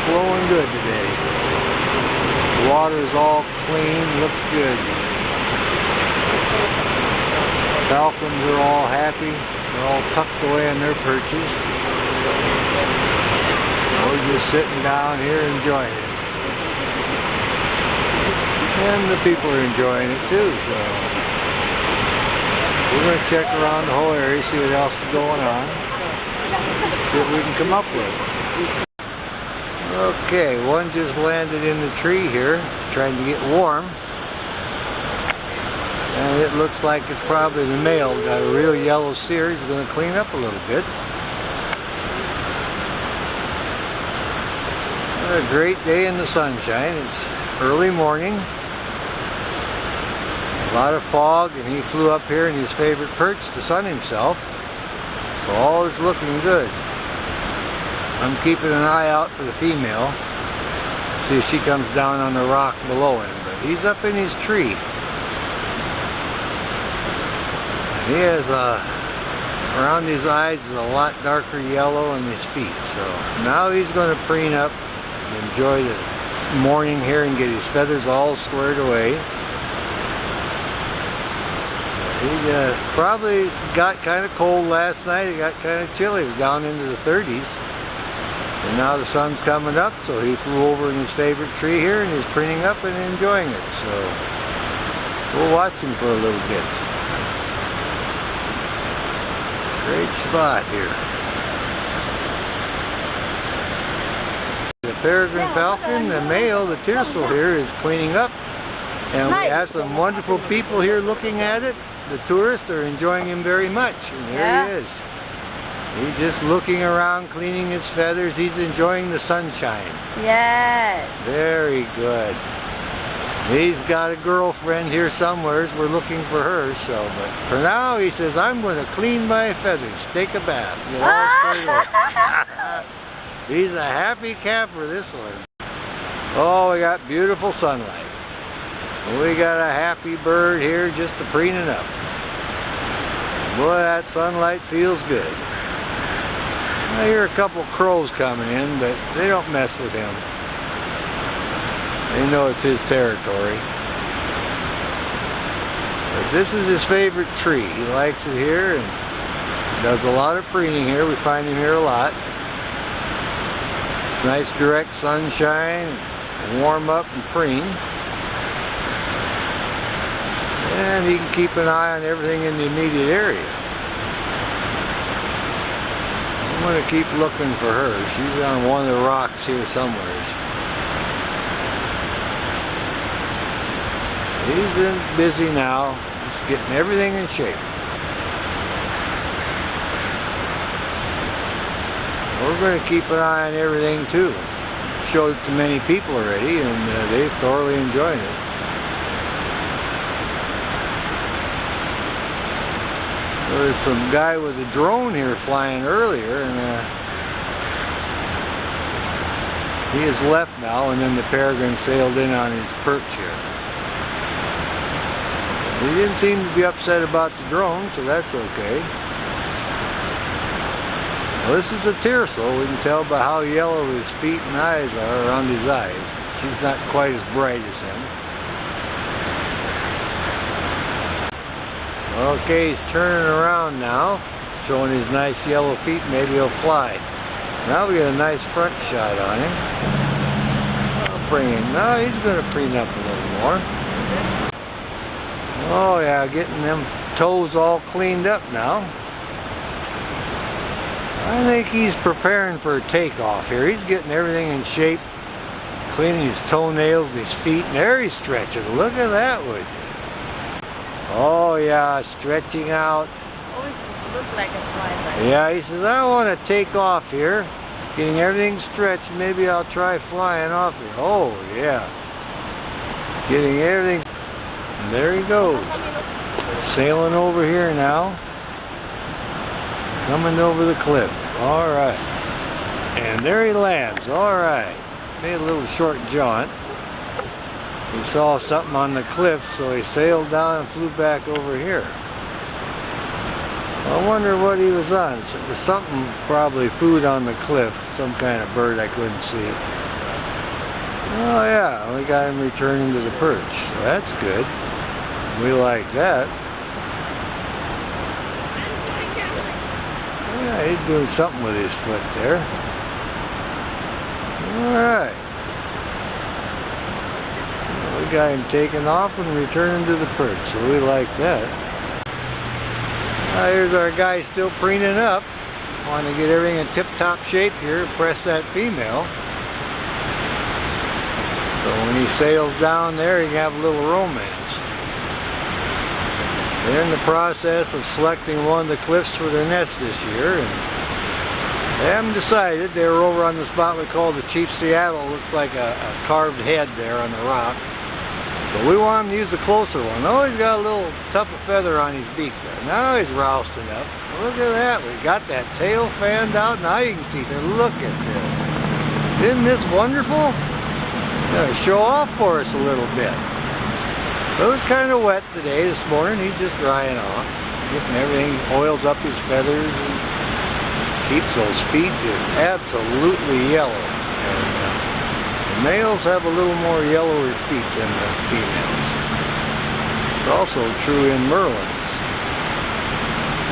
flowing good today. The water's all clean, looks good. Falcons are all happy. They're all tucked away in their perches. We're just sitting down here enjoying it. And the people are enjoying it too, so we're going to check around the whole area, see what else is going on, see what we can come up with. Okay, one just landed in the tree here. It's trying to get warm. And it looks like it's probably the male. Got a real yellow cere. He's going to clean up a little bit. A great day in the sunshine. It's early morning. A lot of fog, and he flew up here in his favorite perch to sun himself. So all is looking good. I'm keeping an eye out for the female. See if she comes down on the rock below him. But he's up in his tree. He has around his eyes is a lot darker yellow in his feet. So now he's going to preen up, enjoy the morning here, and get his feathers all squared away. He probably got kind of cold last night. It got kind of chilly. It was down into the 30s. And now the sun's coming up, so he flew over in his favorite tree here and is preening up and enjoying it. So we'll watch him for a little bit. Great spot here. The Peregrine falcon, the male, the tersel here, is cleaning up. And we have some wonderful people here looking at it. The tourists are enjoying him very much. And there he is. He's just looking around, cleaning his feathers. He's enjoying the sunshine. Yes. Very good. He's got a girlfriend here somewhere. We're looking for her. So, but for now, he says, I'm going to clean my feathers, take a bath, get all squared away. He's a happy camper, this one. Oh, we got beautiful sunlight. We got a happy bird here just to preening up. Boy, that sunlight feels good. I hear a couple crows coming in, but they don't mess with him. They know it's his territory. But this is his favorite tree. He likes it here and does a lot of preening here. We find him here a lot. It's nice direct sunshine, warm up and preen. And he can keep an eye on everything in the immediate area. I'm going to keep looking for her. She's on one of the rocks here somewhere. He's busy now, just getting everything in shape. We're going to keep an eye on everything too. Showed it to many people already, and they thoroughly enjoyed it. There was some guy with a drone here flying earlier, and he has left now, and then the Peregrine sailed in on his perch here. He didn't seem to be upset about the drone, so that's okay. Well, this is a tersel. We can tell by how yellow his feet and eyes are around his eyes. She's not quite as bright as him. Okay, he's turning around now, showing his nice yellow feet. Maybe he'll fly. Now we get a nice front shot on him. I'll bring him. Now he's going to preen up a little more. Oh yeah, getting them toes all cleaned up now. I think he's preparing for a takeoff here. He's getting everything in shape, cleaning his toenails and his feet. And there he's stretching. Look at that, would you? Oh yeah, stretching out. Always look like a fly. Yeah, he says, I want to take off here. Getting everything stretched. Maybe I'll try flying off here. Oh yeah. Getting everything. And there he goes. Sailing over here now. Coming over the cliff. All right. And there he lands. All right. Made a little short jaunt. He saw something on the cliff, so he sailed down and flew back over here. I wonder what he was on. It was something, probably food on the cliff. Some kind of bird I couldn't see. Oh yeah, we got him returning to the perch, so that's good. We like that. Yeah, he's doing something with his foot there. Alright. We got him taken off and returning to the perch, so we like that. Here's our guy still preening up. Want to get everything in tip-top shape here, impress that female. So when he sails down there, he can have a little romance. They're in the process of selecting one of the cliffs for their nest this year, and they haven't decided. They were over on the spot we call the Chief Seattle. Looks like a carved head there on the rock. But we want him to use a closer one. Oh, he's got a little tougher feather on his beak there. Now he's rousting up. Look at that. We got that tail fanned out. Now you can see. So look at this. Isn't this wonderful? Gonna show off for us a little bit. It was kind of wet today, this morning. He's just drying off, getting everything, oils up his feathers, and keeps those feet just absolutely yellow. And the males have a little more yellower feet than the females. It's also true in Merlins.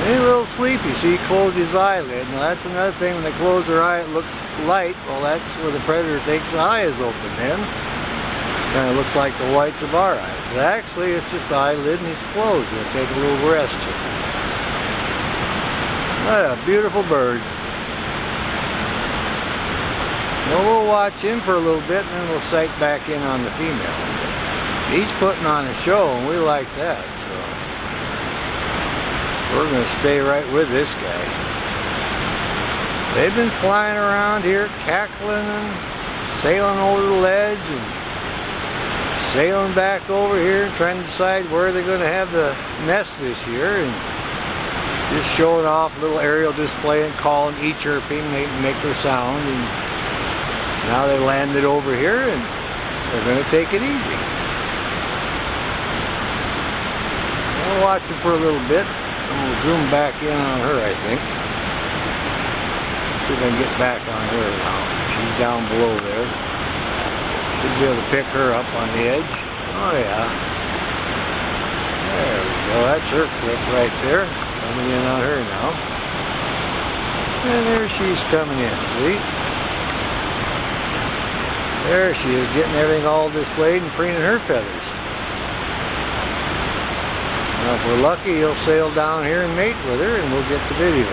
He's a little sleepy. See, he closed his eyelid. Now that's another thing. When they close their eye, it looks light. Well, that's where the predator thinks the eye is open then. Kind of looks like the whites of our eyes. But actually, it's just the eyelid and he's closed. He'll take a little rest here. What a beautiful bird. Well, we'll watch him for a little bit and then we'll sight back in on the female. But he's putting on a show and we like that, so we're going to stay right with this guy. They've been flying around here, cackling and sailing over the ledge and sailing back over here and trying to decide where they're going to have the nest this year, and just showing off a little aerial display and calling, chirping, they make their sound. And now they landed over here and they're going to take it easy. We'll watch them for a little bit. We'll zoom back in on her, I think. Let's see if I can get back on her now. She's down below there. Should be able to pick her up on the edge. Oh yeah. There we go. That's her cliff right there. Coming in on her now. And there she's coming in, see? There she is, getting everything all displayed and preening her feathers. Now, if we're lucky, he'll sail down here and mate with her, and we'll get the video.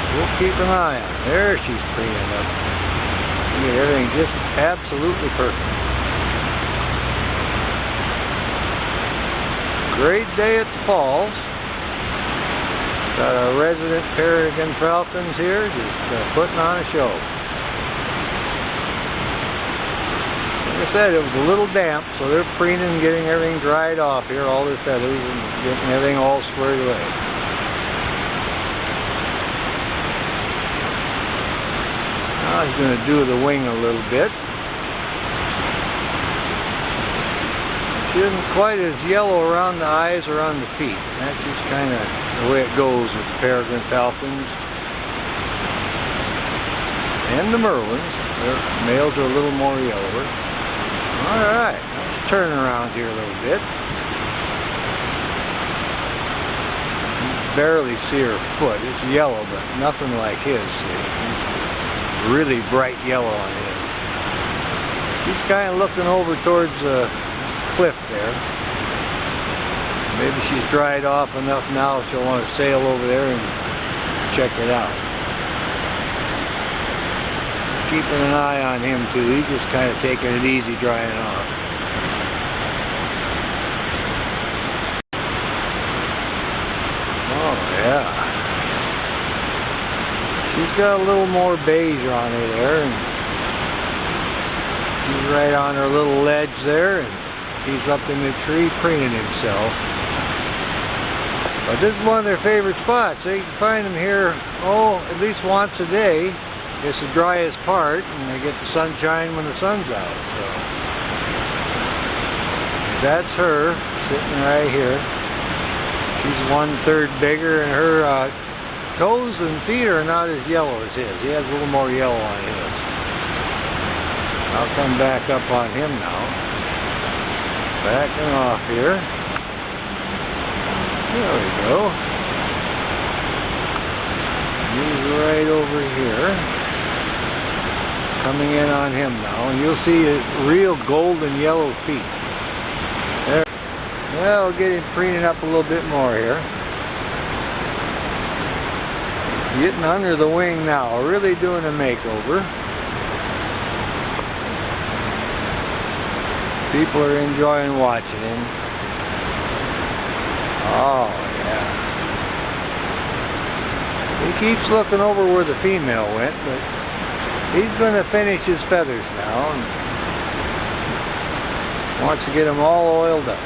So we'll keep an eye on her. There she's preening up. Get everything just absolutely perfect. Great day at the falls. Got our resident Peregrine Falcons here, just putting on a show. Like I said, it was a little damp, so they're preening, getting everything dried off here, all their feathers, and getting everything all squared away. Now he's going to do the wing a little bit. She isn't quite as yellow around the eyes or on the feet. That's just kind of the way it goes with the Peregrine Falcons. And the Merlins. Their males are a little more yellower. Alright, let's turn around here a little bit. You can barely see her foot. It's yellow, but nothing like his, see. It's really bright yellow on his. She's kind of looking over towards the cliff there. Maybe she's dried off enough now she'll want to sail over there and check it out. Keeping an eye on him too. He's just kind of taking it easy drying off. Oh yeah. She's got a little more beige on her there, and she's right on her little ledge there, and he's up in the tree preening himself. But this is one of their favorite spots. They can find them here, at least once a day. It's the driest part, and they get the sunshine when the sun's out. So that's her sitting right here. She's 1/3 bigger, and her toes and feet are not as yellow as his. He has a little more yellow on his. I'll come back up on him now. Backing off here. There we go. He's right over here. Coming in on him now, and you'll see real golden yellow feet. There. Well, we'll get him preening up a little bit more here. Getting under the wing now, really doing a makeover. People are enjoying watching him. Oh, yeah. He keeps looking over where the female went, but he's going to finish his feathers now and wants to get them all oiled up.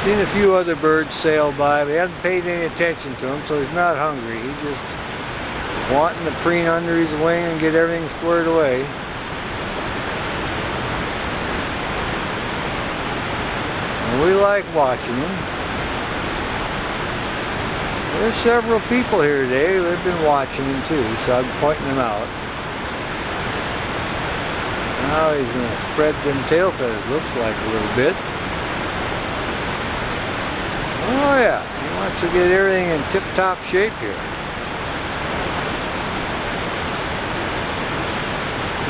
Seen a few other birds sail by, but he hasn't paid any attention to them, so he's not hungry. He's just wanting to preen under his wing and get everything squared away. And we like watching him. There's several people here today who have been watching him too, so I'm pointing them out. Now he's going to spread them tail feathers, looks like a little bit. Oh yeah, he wants to get everything in tip-top shape here.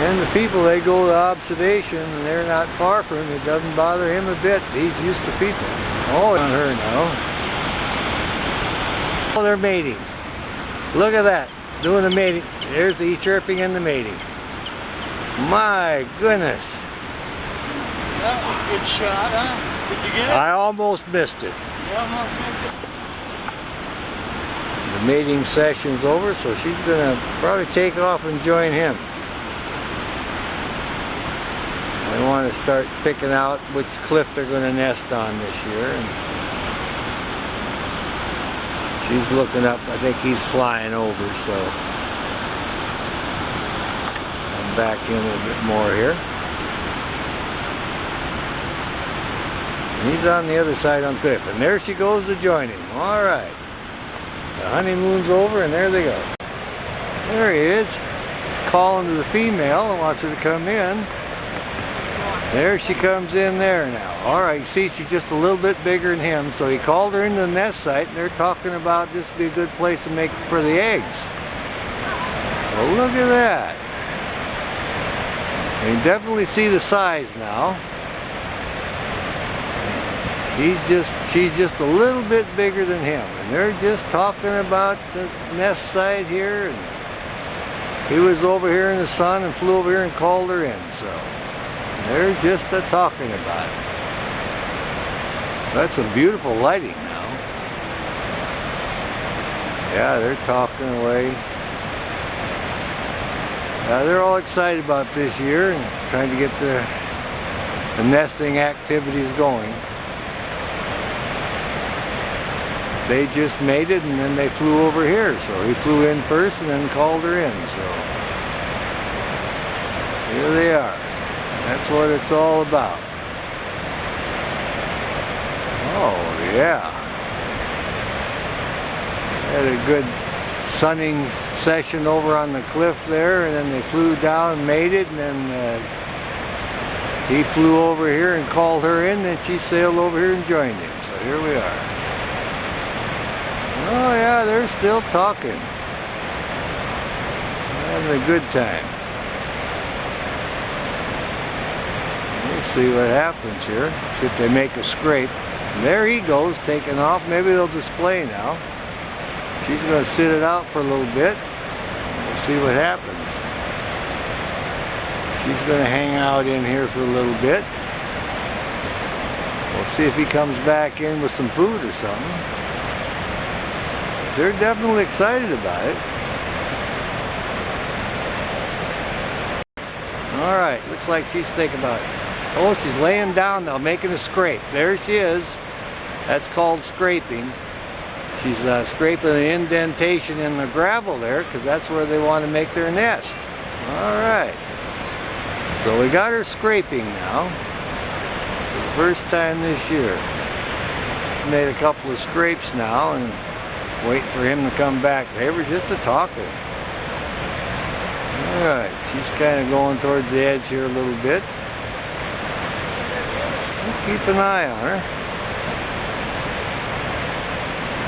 And the people, they go to observation and they're not far from him. It doesn't bother him a bit. He's used to people. Oh, on her now. Oh, they're mating. Look at that, doing the mating. There's the chirping and the mating. My goodness. That was a good shot, huh? Did you get it? I almost missed it. You almost missed it. The mating session's over, so she's gonna probably take off and join him. They want to start picking out which cliff they're going to nest on this year. And she's looking up. I think he's flying over, so I'm back in a little bit more here. And he's on the other side on the cliff. And there she goes to join him. All right. The honeymoon's over, and there they go. There he is. He's calling to the female and wants her to come in. There she comes in there now. All right, you see she's just a little bit bigger than him, so he called her into the nest site, and they're talking about this would be a good place to make for the eggs. Well, look at that. You can definitely see the size now. She's just a little bit bigger than him, and they're just talking about the nest site here. And he was over here in the sun and flew over here and called her in, so they're just talking about it. That's some beautiful lighting now. Yeah, they're talking away. Yeah, they're all excited about this year and trying to get the nesting activities going. They just mated and then they flew over here. So he flew in first and then called her in. So here they are. That's what it's all about. Oh, yeah. Had a good sunning session over on the cliff there, and then they flew down and mated, and then he flew over here and called her in, and she sailed over here and joined him. So here we are. Oh, yeah, they're still talking. Having a good time. See what happens here. See if they make a scrape. And there he goes, taking off. Maybe they'll display now. She's going to sit it out for a little bit. We'll see what happens. She's going to hang out in here for a little bit. We'll see if he comes back in with some food or something. They're definitely excited about it. All right, looks like she's thinking about it. Oh, she's laying down now, making a scrape. There she is. That's called scraping. She's scraping an indentation in the gravel there because that's where they want to make their nest. All right. So we got her scraping now for the first time this year. Made a couple of scrapes now and waiting for him to come back. They were just a talking. Alright, she's kind of going towards the edge here a little bit. Keep an eye on her.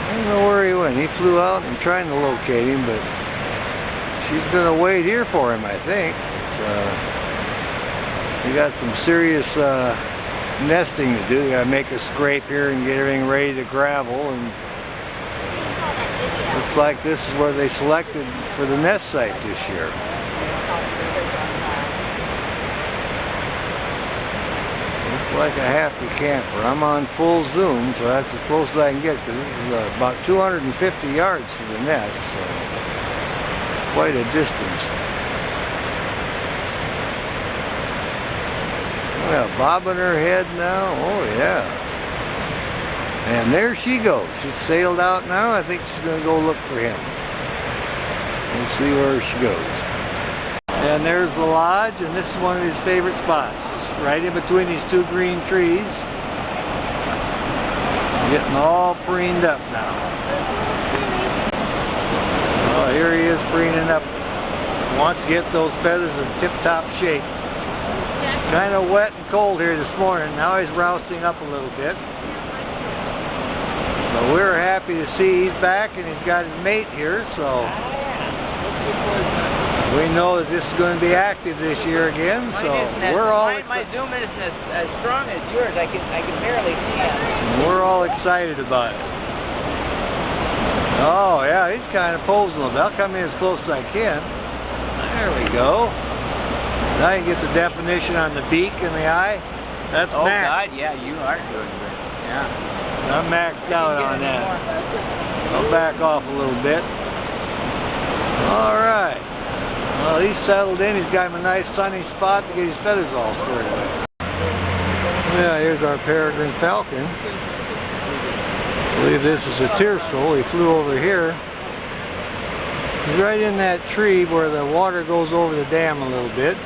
I don't know where he went. He flew out and trying to locate him, but she's going to wait here for him, I think. We got some serious nesting to do. We got to make a scrape here and get everything ready to gravel. And looks like this is where they selected for the nest site this year. Looks like a happy camper. I'm on full zoom, so that's as close as I can get, because this is about 250 yards to the nest, so it's quite a distance. Well, bobbing her head now. Oh yeah. And there she goes. She's sailed out now. I think she's going to go look for him. We'll see where she goes. And there's the lodge, and this is one of his favorite spots. It's right in between these two green trees. Getting all preened up now. Oh, here he is preening up. Wants to get those feathers in tip-top shape. It's kind of wet and cold here this morning. Now he's rousting up a little bit. But we're happy to see he's back and he's got his mate here, so we know that this is going to be active this year again, so we're all excited. My zoom isn't as strong as yours. I can barely see it. We're all excited about it. Oh yeah, he's kind of posing a little bit. I'll come in as close as I can. There we go. Now you get the definition on the beak and the eye. That's oh max. God, yeah, you are doing good. Yeah. So I'm maxed out on that. I'll back off a little bit. All right. Well, he's settled in. He's got him a nice sunny spot to get his feathers all squared away. Yeah, here's our Peregrine Falcon. I believe this is a tiercel. He flew over here. He's right in that tree where the water goes over the dam a little bit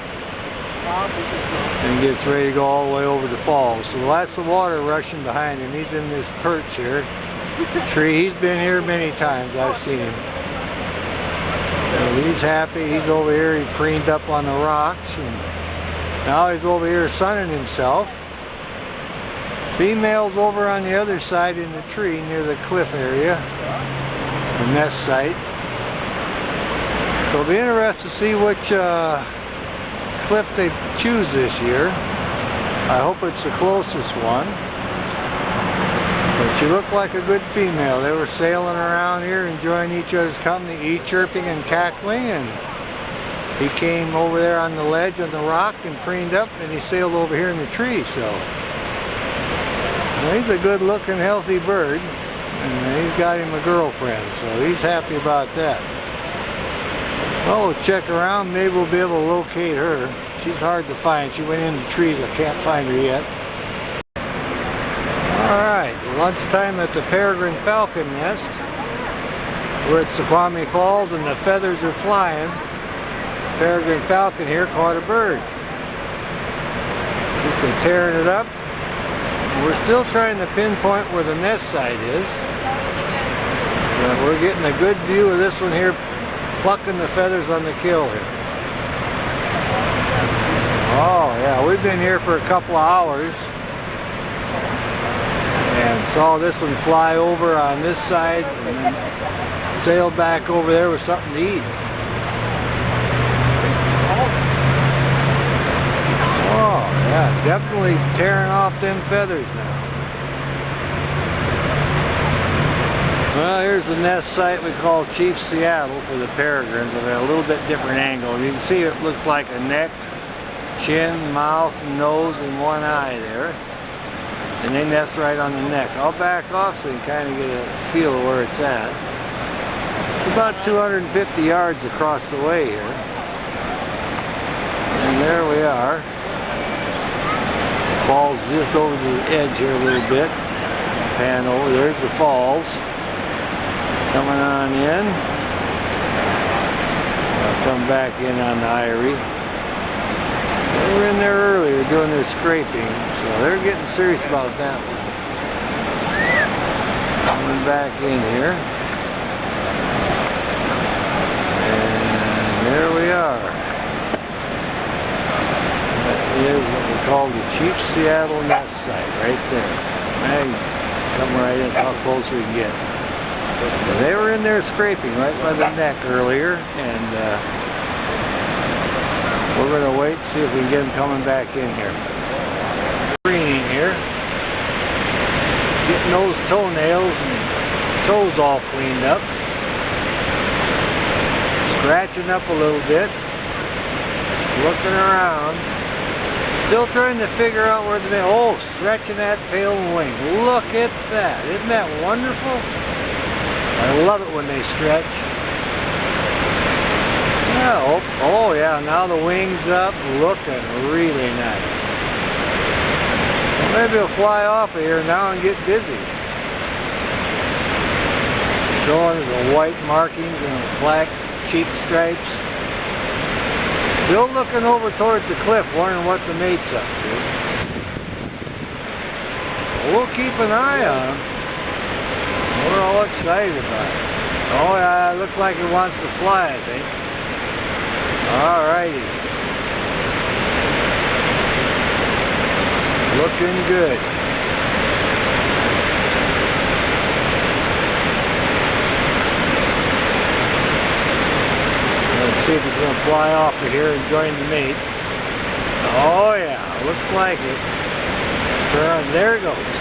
and gets ready to go all the way over the falls. So that's the water rushing behind him. He's in this perch here. Tree. He's been here many times. I've seen him. And he's happy. He's over here. He preened up on the rocks, and now he's over here sunning himself. Female's over on the other side in the tree near the cliff area, the nest site. So it'll be interesting to see which cliff they choose this year. I hope it's the closest one. But she looked like a good female. They were sailing around here, enjoying each other's company, chirping and cackling, and he came over there on the ledge on the rock and preened up, and he sailed over here in the tree. So well, he's a good-looking, healthy bird, and he's got him a girlfriend, so he's happy about that. Well, we'll check around. Maybe we'll be able to locate her. She's hard to find. She went into the trees. I can't find her yet. Alright, lunchtime at the Peregrine Falcon nest. We're at Snoqualmie Falls and the feathers are flying. Peregrine Falcon here caught a bird. Just tearing it up. We're still trying to pinpoint where the nest site is. But we're getting a good view of this one here, plucking the feathers on the kill here. Oh yeah, we've been here for a couple of hours and saw this one fly over on this side and then sail back over there with something to eat. Oh yeah, definitely tearing off them feathers now. Well, here's the nest site we call Chief Seattle for the peregrines at a little bit different angle. You can see it looks like a neck, chin, mouth, nose, and one eye there. And they nest right on the neck. I'll back off so you can kind of get a feel of where it's at. It's about 250 yards across the way here. And there we are. The falls just over the edge here a little bit. Pan over. There's the falls. Coming on in. I'll come back in on the Irie. They were in there earlier doing their scraping, so they're getting serious about that one. Coming back in here. And there we are. called the Chief Seattle Nest Site, right there. Hey, come right in, how close we can get. And they were in there scraping right by the neck earlier, and we're going to wait and see if we can get them coming back in here. Greening here, getting those toenails and toes all cleaned up. Scratching up a little bit, looking around, still trying to figure out where the stretching that tail and wing. Look at that, isn't that wonderful? I love it when they stretch. Yeah, oh yeah, now the wing's up, looking really nice. Well, maybe he'll fly off of here now and get busy. Showing us the white markings and the black cheek stripes. Still looking over towards the cliff, wondering what the mate's up to. We'll keep an eye on him. We're all excited about it. Oh yeah, it looks like it wants to fly, I think. Alrighty. Looking good. Let's see if he's going to fly off of here and join the mate. Oh yeah, looks like it. Turn on, there it goes.